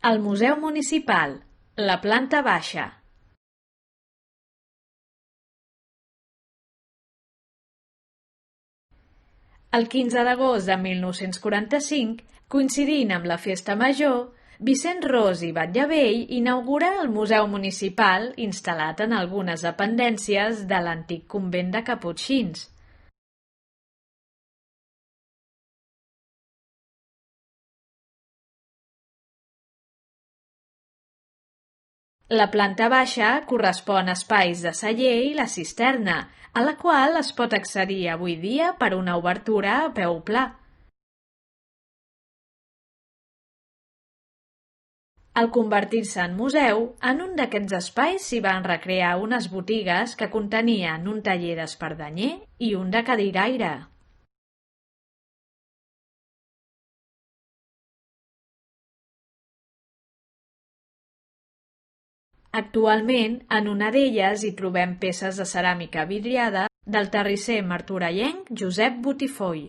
El Museu Municipal, la planta baixa. El 15 d'agost de 1945, coincidint amb la Festa Major, Vicent Ros i Batllevell inaugura el Museu Municipal instal·lat en algunes dependències de l'antic convent de caputxins. La planta baixa correspon a espais de celler i la cisterna, a la qual es pot accedir avui dia per una obertura a peu pla. Al convertir-se en museu, en un d'aquests espais s'hi van recrear unes botigues que contenien un taller d'espardenyer i un de cadiraire. Actualment, en una d'elles hi trobem peces de ceràmica vidriada del terrisser martorellenc Josep Botifoll.